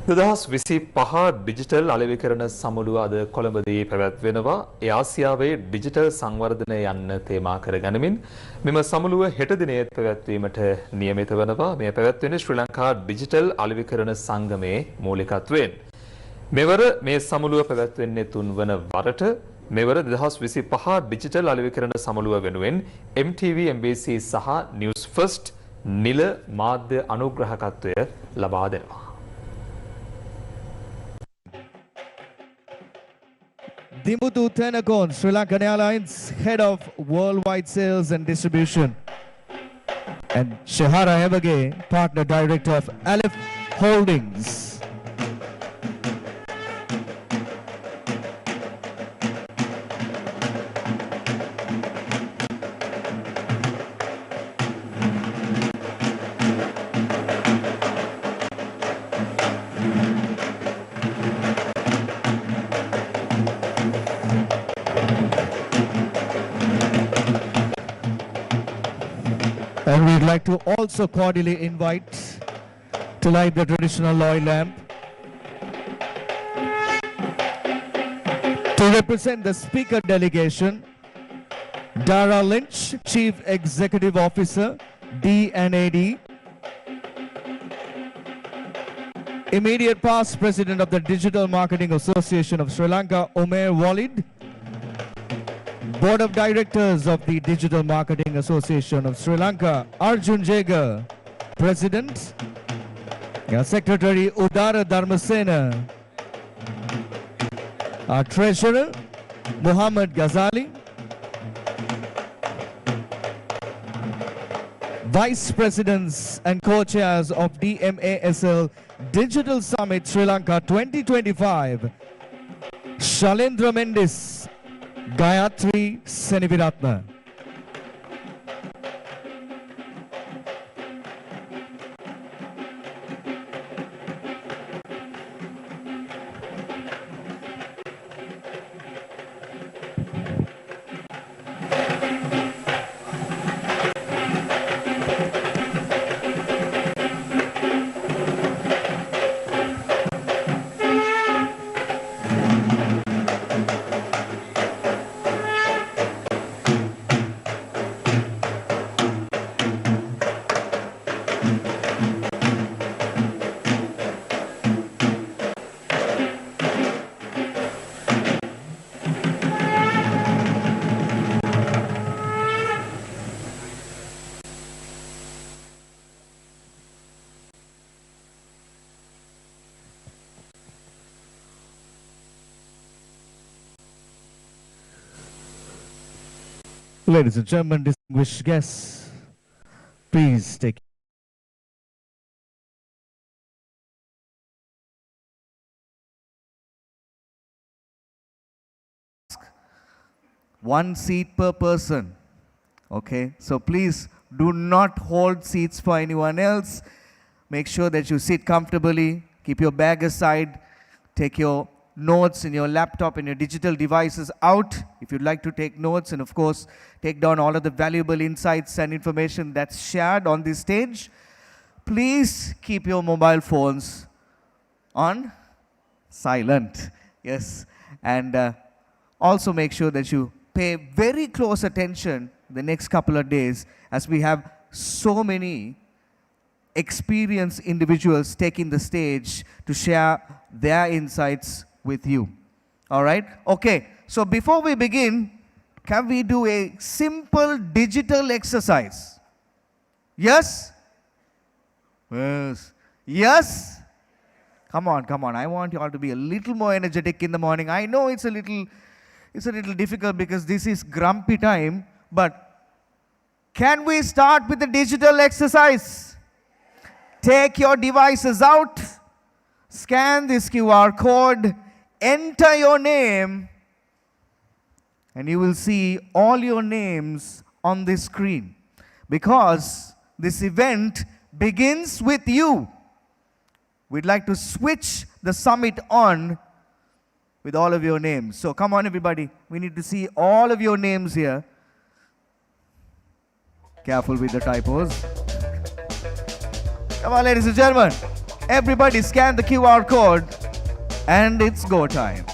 2025 digital අලෙවිකරණ සමුළුව අද කොළඹදී පැවැත්වෙනවා. ඒ ආසියාවේ digital සංවර්ධනය යන්න තේමා කරගනිමින් මෙම සමුළුව හෙට දිනයේ පැවැත්වීමට නියමිත වෙනවා. මේ පැවැත්වෙන්නේ ශ්‍රී ලංකා ඩිජිටල් අලෙවිකරණ සංගමයේ මූලිකත්වයෙන්. මෙවර මේ සමුළුව පැවැත්වෙන්නේ තුන්වන වරට. මෙවර 2025 ඩිජිටල් අලෙවිකරණ සමුළුව වෙනුවෙන් MTV MBC සහ Newsfirst නිල මාධ්‍ය අනුග්‍රහකත්වය ලබා දෙනවා. Dimuthu Tenakon, Sri Lankan Airlines Head of Worldwide Sales and Distribution. And Shahara Hevage, Partner Director of Aleph Holdings. And we'd like to also cordially invite to light the traditional oil lamp to represent the speaker delegation, Dara Lynch, Chief Executive Officer, DMASL, immediate past President of the Digital Marketing Association of Sri Lanka, Omer Walid, Board of Directors of the Digital Marketing Association of Sri Lanka, Arjun Jagar, President, Secretary Udara Dharmasena, our Treasurer, Muhammad Ghazali, Vice Presidents and Co-Chairs of DMASL Digital Summit Sri Lanka 2025, Shalendra Mendis, Gayatri Seniviratna. Ladies and gentlemen, distinguished guests, please take one seat per person. Okay, so please do not hold seats for anyone else. Make sure that you sit comfortably, keep your bag aside, take your notes in your laptop and your digital devices out if you'd like to take notes, and of course take down all of the valuable insights and information that's shared on this stage. Please keep your mobile phones on silent. Yes, and also make sure that you pay very close attention the next couple of days, as we have so many experienced individuals taking the stage to share their insights with you. All right? Okay, so before we begin, can we do a simple digital exercise? Yes? Yes. Yes? Come on, come on. I want you all to be a little more energetic in the morning. I know it's a little difficult because this is grumpy time, but can we start with the digital exercise? Take your devices out, scan this QR code, enter your name, and you will see all your names on the screen, because this event begins with you. We'd like to switch the summit on with all of your names. So come on, everybody. We need to see all of your names here. Careful with the typos. Come on, ladies and gentlemen. Everybody scan the QR code and it's go time.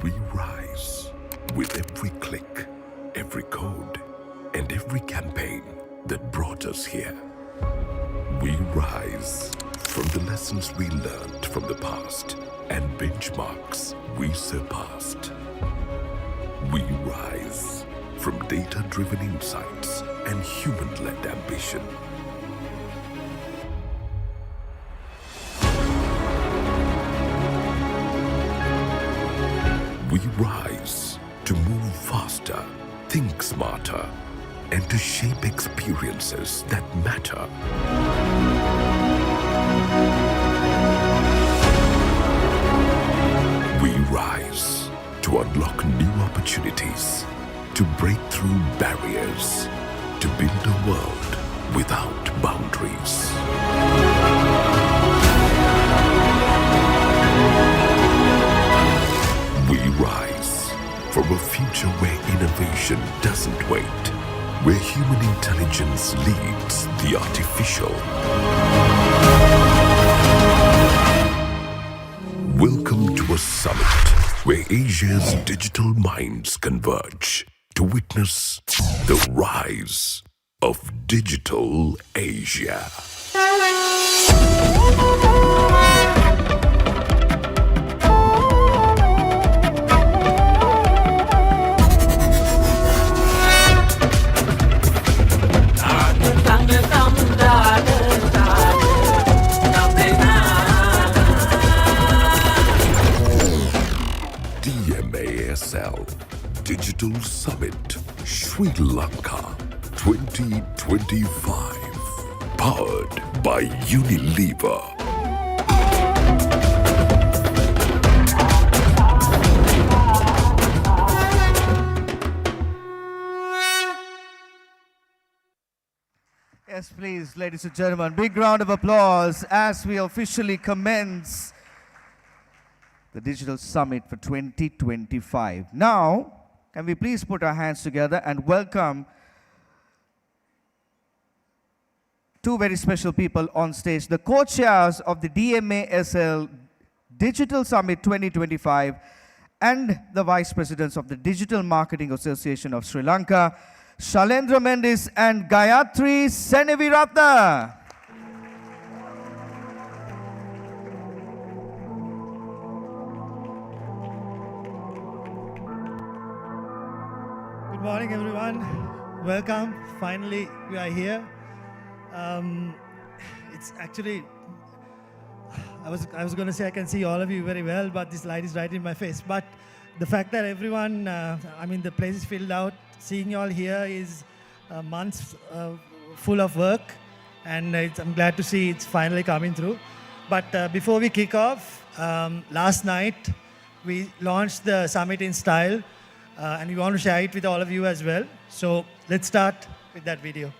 We rise with every click, every code, and every campaign that brought us here. We rise from the lessons we learned from the past and benchmarks we surpassed. We rise from data-driven insights and human-led ambition. We rise to move faster, think smarter, and to shape experiences that matter. We rise to unlock new opportunities, to break through barriers, to build a world without boundaries. We rise from a future where innovation doesn't wait, where human intelligence leads the artificial. Welcome to a summit where Asia's digital minds converge to witness the rise of Digital Asia. DMASL Digital Summit Sri Lanka 2025, powered by Unilever. Yes, please, ladies and gentlemen, big round of applause as we officially commence the Digital Summit for 2025. Now, can we please put our hands together and welcome two very special people on stage, the co-chairs of the DMASL Digital Summit 2025 and the vice presidents of the Digital Marketing Association of Sri Lanka, Shalendra Mendis and Gayatri Seneviratna. Good morning, everyone. Welcome. Finally, we are here. It's actually, I was going to say I can see all of you very well, but this light is right in my face. But the fact that everyone, the place is filled out, seeing you all here is months full of work, and I'm glad to see it's finally coming through. But before we kick off, last night we launched the summit in style, and we want to share it with all of you as well. So let's start with that video.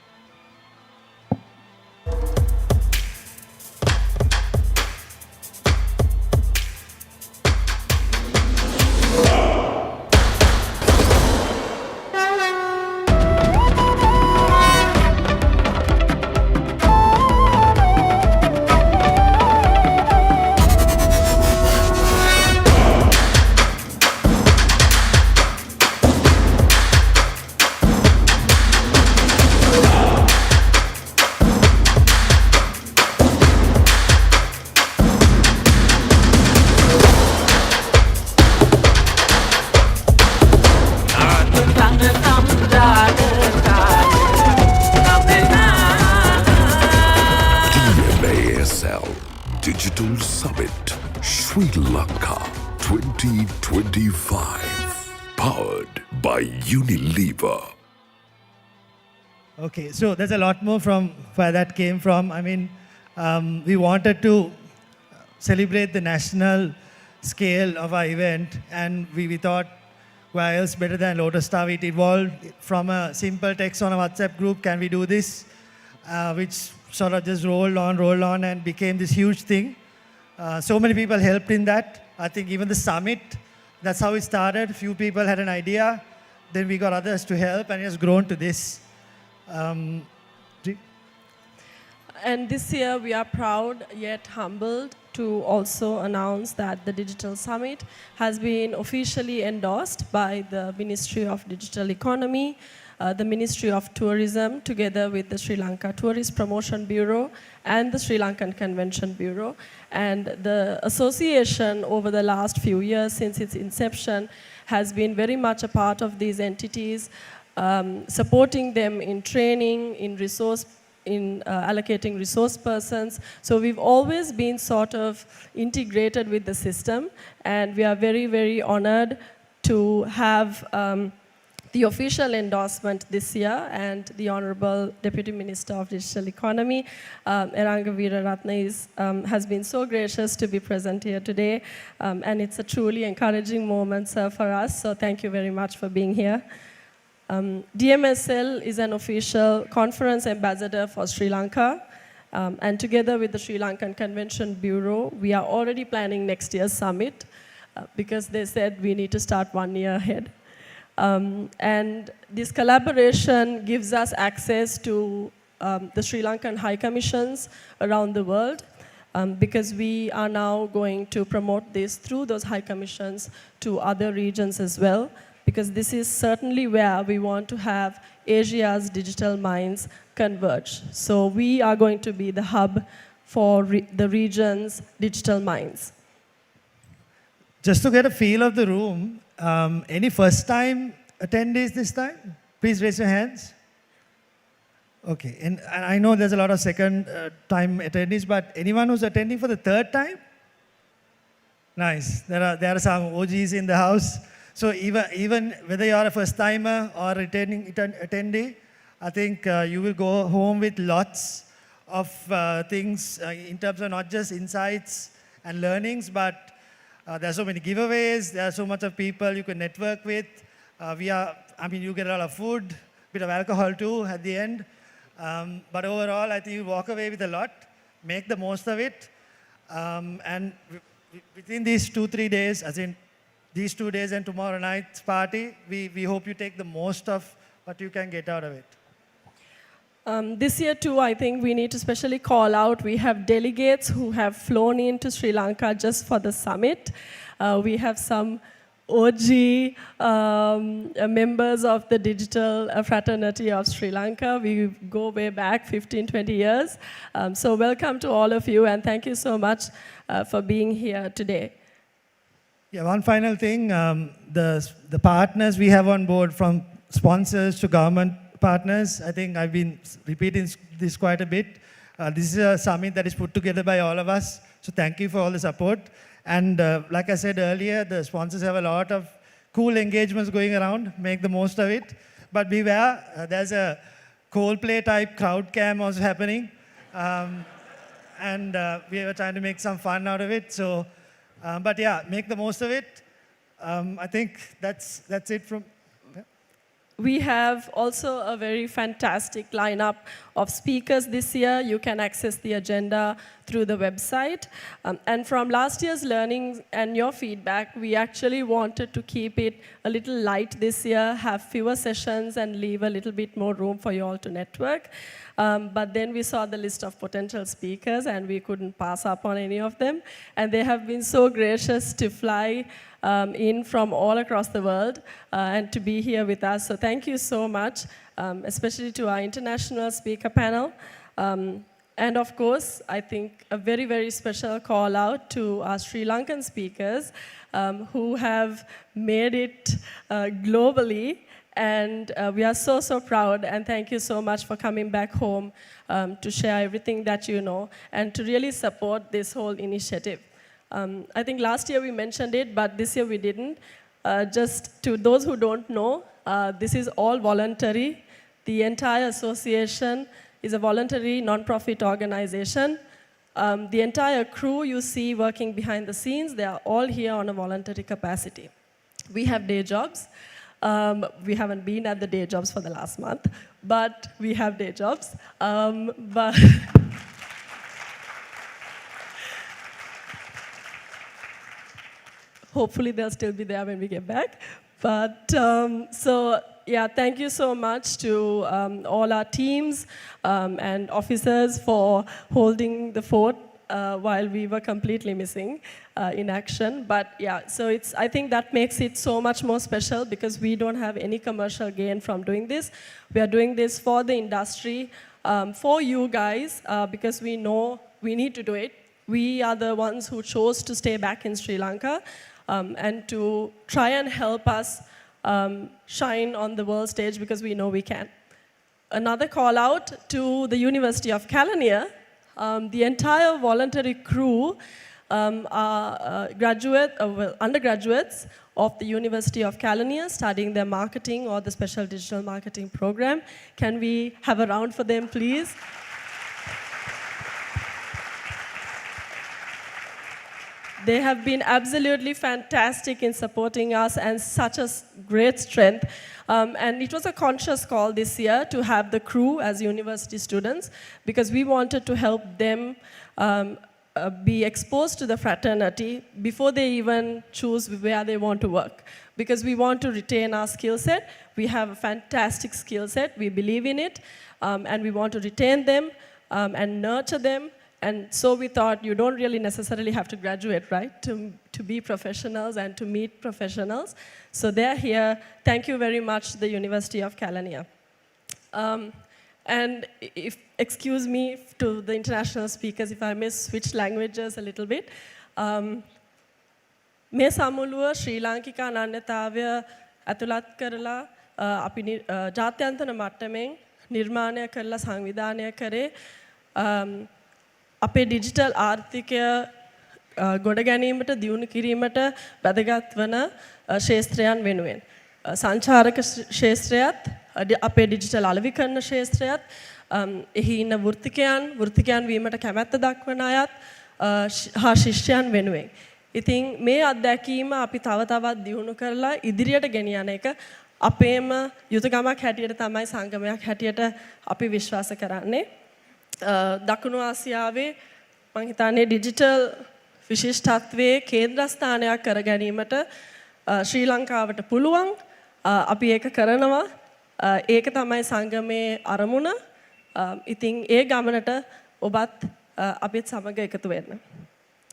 DMASL Digital Summit Sri Lanka 2025. Powered by Unilever. Okay, so there's a lot more from where that came from. I mean, we wanted to celebrate the national scale of our event, and we thought, why else better than Lotus Star? It evolved from a simple text on a WhatsApp group, can we do this? Which sort of just rolled on and became this huge thing. So many people helped in that. I think even the summit, that's how it started. Few people had an idea, then we got others to help, and it has grown to this. And this year we are proud yet humbled to also announce that the Digital Summit has been officially endorsed by the Ministry of Digital Economy, the Ministry of Tourism, together with the Sri Lanka Tourist Promotion Bureau and the Sri Lankan Convention Bureau. And the association over the last few years since its inception has been very much a part of these entities, supporting them in training, in allocating resource persons. So we've always been sort of integrated with the system, and we are very, very honored to have the official endorsement this year, and the Honorable Deputy Minister of Digital Economy, Eranga Weeraratne, has been so gracious to be present here today, and it's a truly encouraging moment, sir, for us, so thank you very much for being here. DMASL is an official conference ambassador for Sri Lanka, and together with the Sri Lankan Convention Bureau, we are already planning next year's summit, because they said we need to start 1 year ahead. And this collaboration gives us access to the Sri Lankan High Commissions around the world, because we are now going to promote this through those High Commissions to other regions as well, because this is certainly where we want to have Asia's digital minds converge. So we are going to be the hub for the region's digital minds. Just to get a feel of the room, any first-time attendees this time? Please raise your hands. Okay, and I know there's a lot of second-time attendees, but anyone who's attending for the third time? Nice. There are some OGs in the house. So even whether you are a first-timer or returning attendee, I think you will go home with lots of things in terms of not just insights and learnings, but there are so many giveaways, there are so much of people you can network with. You get a lot of food, a bit of alcohol too at the end. But overall, I think you walk away with a lot, make the most of it. And within these 2-3 days, as in these 2 days and tomorrow night's party, we hope you take the most of what you can get out of it. This year too, I think we need to especially call out, we have delegates who have flown into Sri Lanka just for the summit. We have some OG members of the digital fraternity of Sri Lanka. We go way back 15-20 years. So welcome to all of you, and thank you so much for being here today. Yeah, one final thing, the partners we have on board, from sponsors to government partners, I think I've been repeating this quite a bit. This is a summit that is put together by all of us, so thank you for all the support. And like I said earlier, the sponsors have a lot of cool engagements going around, make the most of it. But beware, there's a Coldplay type crowd cam also happening. And we were trying to make some fun out of it. So, but yeah, make the most of it. I think that's it from... We have also a very fantastic lineup of speakers this year. You can access the agenda through the website. And from last year's learnings and your feedback, we actually wanted to keep it a little light this year, have fewer sessions and leave a little bit more room for you all to network. But then we saw the list of potential speakers and we couldn't pass up on any of them. And they have been so gracious to fly in from all across the world and to be here with us. So thank you so much, especially to our international speaker panel. And of course, I think a very, very special call out to our Sri Lankan speakers who have made it globally And we are so, so proud, and thank you so much for coming back home to share everything that you know and to really support this whole initiative. I think last year we mentioned it, but this year we didn't. Just to those who don't know, this is all voluntary. The entire association is a voluntary non-profit organization. The entire crew you see working behind the scenes, they are all here on a voluntary capacity. We have day jobs. We haven't been at the day jobs for the last month, but we have day jobs. But hopefully they'll still be there when we get back. But so yeah, thank you so much to all our teams and officers for holding the fort while we were completely missing in action. But yeah, so I think that makes it so much more special because we don't have any commercial gain from doing this. We are doing this for the industry, for you guys, because we know we need to do it. We are the ones who chose to stay back in Sri Lanka and to try and help us shine on the world stage because we know we can. Another call out to the University of Kelaniya. The entire voluntary crew are undergraduates of the University of Kelaniya studying their marketing or the special digital marketing program. Can we have a round for them, please? They have been absolutely fantastic in supporting us and such a great strength. And it was a conscious call this year to have the crew as university students because we wanted to help them be exposed to the fraternity before they even choose where they want to work. Because we want to retain our skill set. We have a fantastic skill set. We believe in it. And we want to retain them and nurture them. And so we thought you don't really necessarily have to graduate, right, to be professionals and to meet professionals. So they're here. Thank you very much, the University of Kelaniya. And excuse me to the international speakers if I switch languages a little bit. මේ සමුළුව ශ්‍රී ලාංකික අනන්‍යතාවය ඇතුළත් කරලා අපි ජාත්‍යන්තර මට්ටමින් නිර්මාණය කරලා සංවිධානය කරේ අපේ ඩිජිටල් ආර්ථිකය ගොඩ ගැනීමට දියුණු කිරීමට වැදගත් වන ශාස්ත්‍රයන් වෙනුවෙන් සංචාරක ශාස්ත්‍රයත් අපේ ඩිජිටල් අලෙවිකරණ ශාස්ත්‍රයත් එහි ඉන්න වෘත්තිකයන් වීමට කැමැත්ත දක්වන අයත් හා ශිෂ්‍යයන් වෙනුවෙන්. ඉතින් මේ අත්දැකීම අපි තව තවත් දියුණු කරලා ඉදිරියට ගෙනියන එක අපේම යුතුයකමක් හැටියට තමයි සංගමයක් හැටියට අපි විශ්වාස කරන්නේ. දකුණු ආසියාවේ මම හිතන්නේ ඩිජිටල් විශිෂ්ටත්වයේ කේන්ද්‍රස්ථානයක් කර ගැනීමට ශ්‍රී ලංකාවට පුළුවන්. අපි ඒක කරනවා. ඒක තමයි සංගමේ අරමුණ. ඉතින් ඒ ගමනට ඔබත් අපිත් සමග එකතු වෙන්න.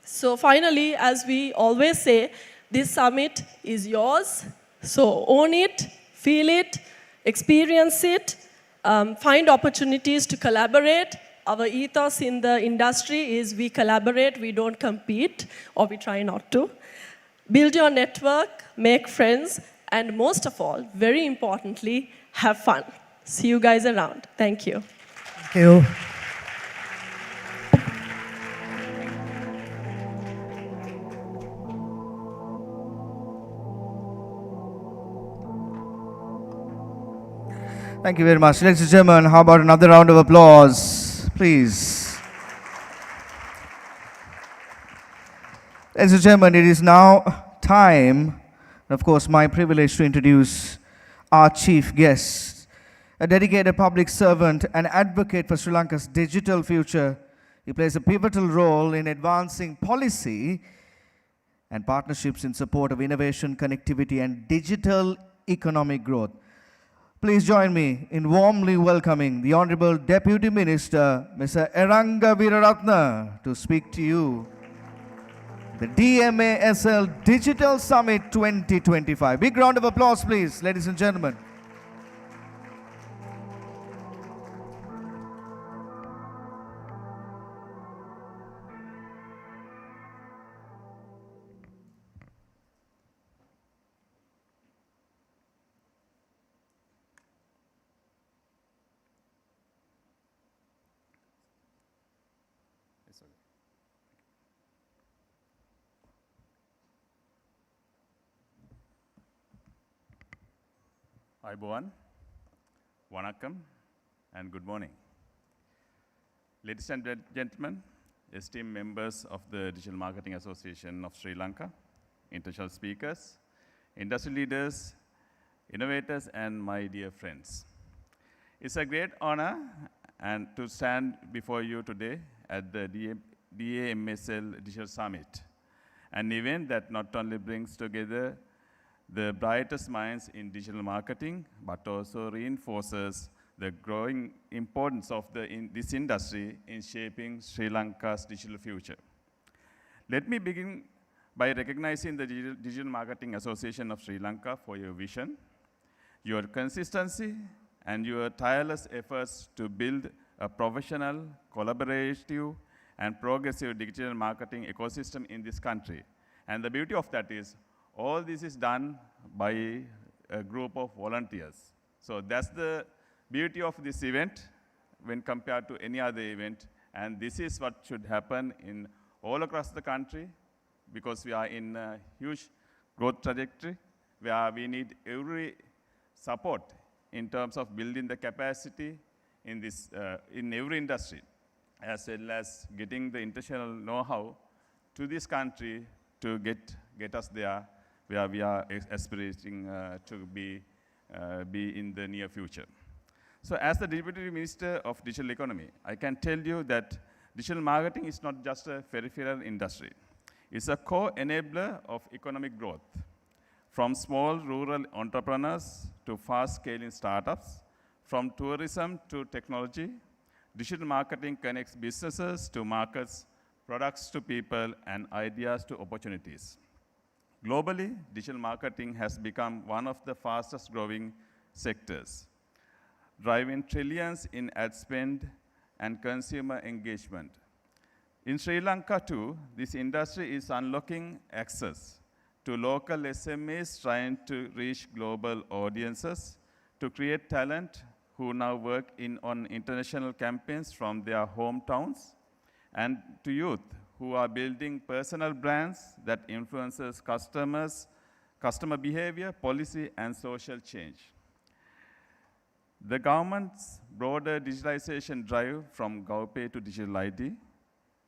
So finally, as we always say, this summit is yours. So own it, feel it, experience it, find opportunities to collaborate. Our ethos in the industry is we collaborate, we don't compete, or we try not to. Build your network, make friends, and most of all, very importantly, have fun. See you guys around. Thank you. Thank you. Thank you very much. Ladies and gentlemen, how about another round of applause, please? Ladies and gentlemen, it is now time, and of course, my privilege to introduce our chief guest, a dedicated public servant and advocate for Sri Lanka's digital future. He plays a pivotal role in advancing policy and partnerships in support of innovation, connectivity, and digital economic growth. Please join me in warmly welcoming the Honorable Deputy Minister, Mr. Eranga Weeraratne, to speak to you. The DMASL Digital Summit 2025. Big round of applause, please, ladies and gentlemen. It's okay. Ayubowan, Vanakkam, and good morning. Ladies and gentlemen, esteemed members of the Digital Marketing Association of Sri Lanka, international speakers, industry leaders, innovators, and my dear friends. It's a great honor and to stand before you today at the DMASL Digital Summit, an event that not only brings together the brightest minds in digital marketing, but also reinforces the growing importance of this industry in shaping Sri Lanka's digital future. Let me begin by recognizing the Digital Marketing Association of Sri Lanka for your vision, your consistency, and your tireless efforts to build a professional, collaborative, and progressive digital marketing ecosystem in this country. And the beauty of that is, all this is done by a group of volunteers. So that's the beauty of this event when compared to any other event. And this is what should happen in all across the country, because we are in a huge growth trajectory where we need every support in terms of building the capacity in this, in every industry, as well as getting the international know-how to this country to get us there where we are aspiring to be in the near future. So as the Deputy Minister of Digital Economy, I can tell you that digital marketing is not just a peripheral industry. It's a core enabler of economic growth. From small rural entrepreneurs to fast-scaling startups, from tourism to technology, digital marketing connects businesses to markets, products to people, and ideas to opportunities. Globally, digital marketing has become one of the fastest growing sectors, driving trillions in ad spend and consumer engagement. In Sri Lanka too, this industry is unlocking access to local SMEs trying to reach global audiences, to create talent who now work on international campaigns from their hometowns, and to youth who are building personal brands that influences customer behavior, policy, and social change. The government's broader digitalization drive from GovPay to Digital ID,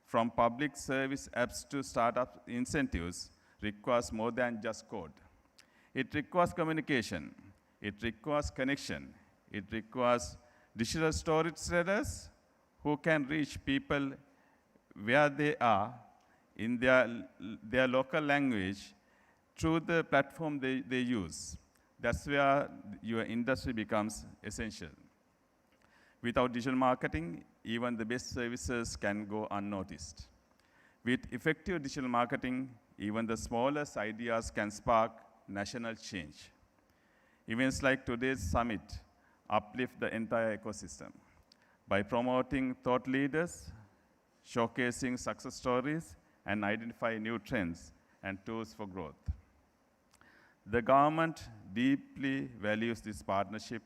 from public service apps to startup incentives, requires more than just code. It requires communication, it requires connection, it requires digital storytellers who can reach people where they are in their local language through the platform they use. That's where your industry becomes essential. Without digital marketing, even the best services can go unnoticed. With effective digital marketing, even the smallest ideas can spark national change. Events like today's summit uplift the entire ecosystem by promoting thought leaders, showcasing success stories, and identifying new trends and tools for growth. The government deeply values this partnership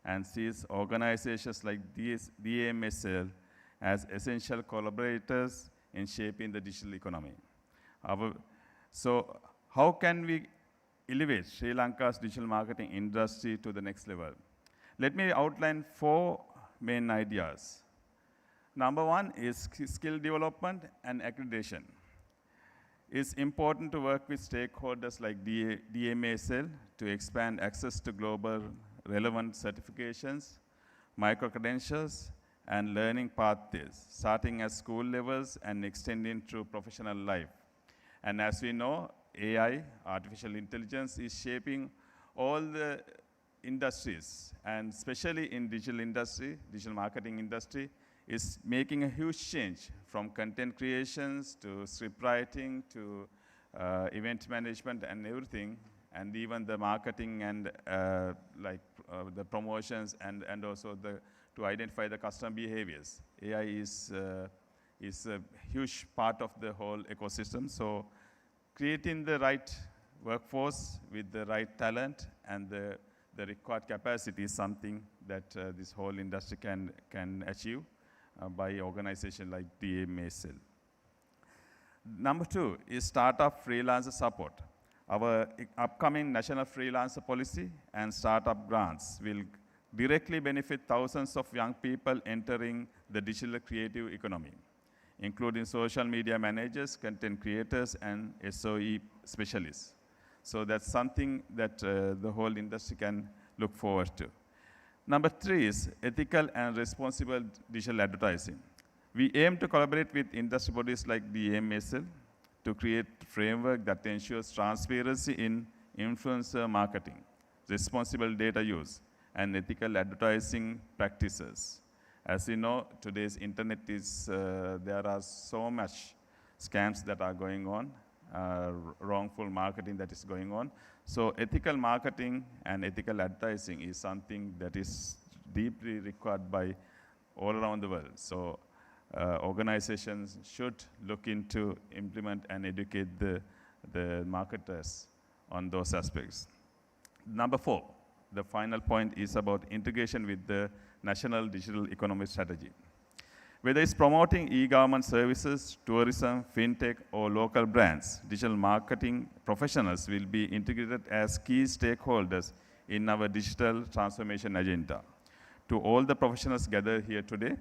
and sees organizations like DMASL as essential collaborators in shaping the digital economy. So how can we elevate Sri Lanka's digital marketing industry to the next level? Let me outline 4 main ideas. Number 1 is skill development and accreditation. It's important to work with stakeholders like DMASL to expand access to global relevant certifications, micro-credentials, and learning pathways, starting at school levels and extending through professional life. And as we know, AI, artificial intelligence, is shaping all the industries, and especially in digital industry, digital marketing industry, is making a huge change from content creations to script writing to event management and everything, and even the marketing and the promotions and also to identify the customer behaviors. AI is a huge part of the whole ecosystem. So creating the right workforce with the right talent and the required capacity is something that this whole industry can achieve by organizations like DMASL. Number 2 is startup freelancer support. Our upcoming national freelancer policy and startup grants will directly benefit thousands of young people entering the digital creative economy, including social media managers, content creators, and SOE specialists. So that's something that the whole industry can look forward to. Number 3 is ethical and responsible digital advertising. We aim to collaborate with industry bodies like the DMASL to create a framework that ensures transparency in influencer marketing, responsible data use, and ethical advertising practices. As you know, today's internet is, there are so much scams that are going on, wrongful marketing that is going on. So ethical marketing and ethical advertising is something that is deeply required by all around the world. So organizations should look into, implement, and educate the marketers on those aspects. Number 4, the final point is about integration with the National Digital Economy Strategy. Whether it's promoting e-government services, tourism, fintech, or local brands, digital marketing professionals will be integrated as key stakeholders in our digital transformation agenda. To all the professionals gathered here today,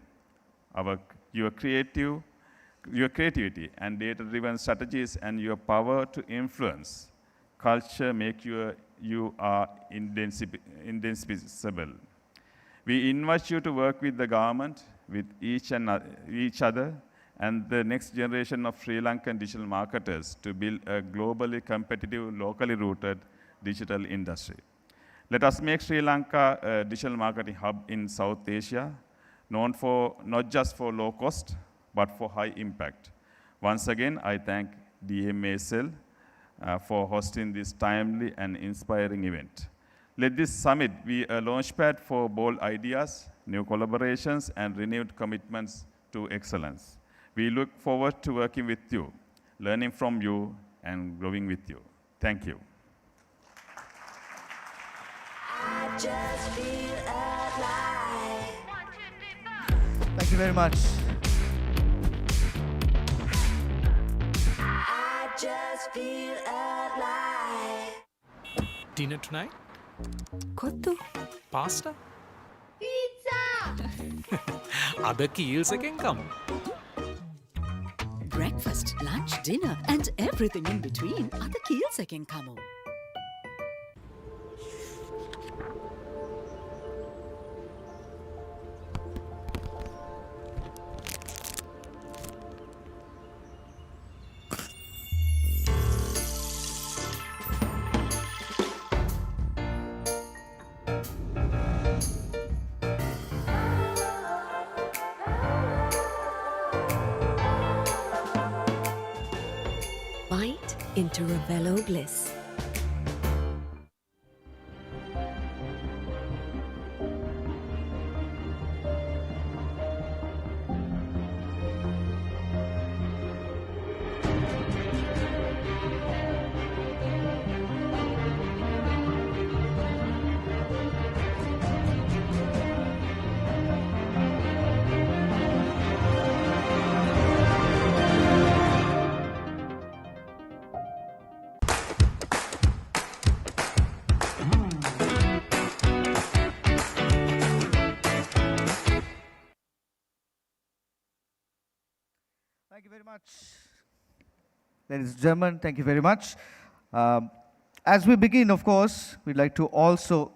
your creativity and data-driven strategies and your power to influence culture make you are indispensable. We invite you to work with the government, with each other, and the next generation of Sri Lankan digital marketers to build a globally competitive, locally rooted digital industry. Let us make Sri Lanka a digital marketing hub in South Asia, known for not just for low cost, but for high impact. Once again, I thank DMASL for hosting this timely and inspiring event. Let this summit be a launchpad for bold ideas, new collaborations, and renewed commitments to excellence. We look forward to working with you, learning from you, and growing with you. Thank you. I just feel alive. Thank you very much. I just feel alive. Dinner tonight? Kottu. Pasta? Pizza. Other keels again come. Breakfast, lunch, dinner, and everything in between are the keels again come. Bite into Ravello bliss. Thank you very much. Ladies and gentlemen, thank you very much. As we begin, of course, we'd like to also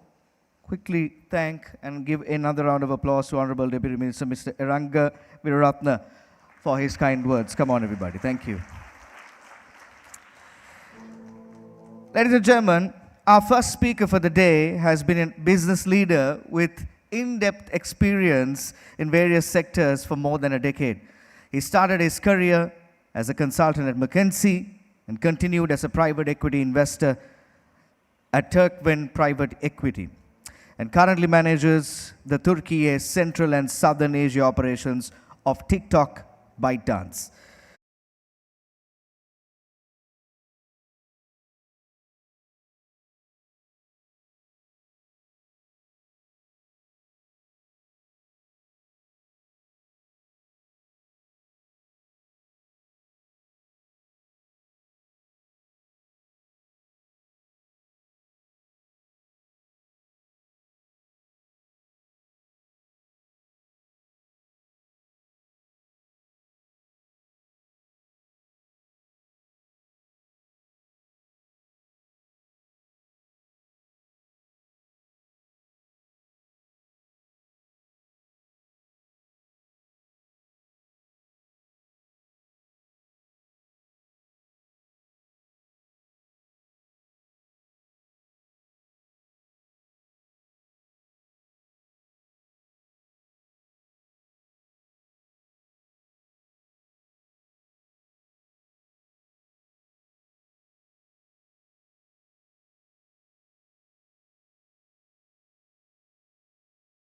quickly thank and give another round of applause to Honorable Deputy Minister Mr. Eranga Viraratna for his kind words. Come on, everybody. Thank you. Ladies and gentlemen, our first speaker for the day has been a business leader with in-depth experience in various sectors for more than a decade. He started his career as a consultant at McKinsey and continued as a private equity investor at Turkwen Private Equity, and currently manages the Turkey Central and Southern Asia operations of TikTok ByteDance.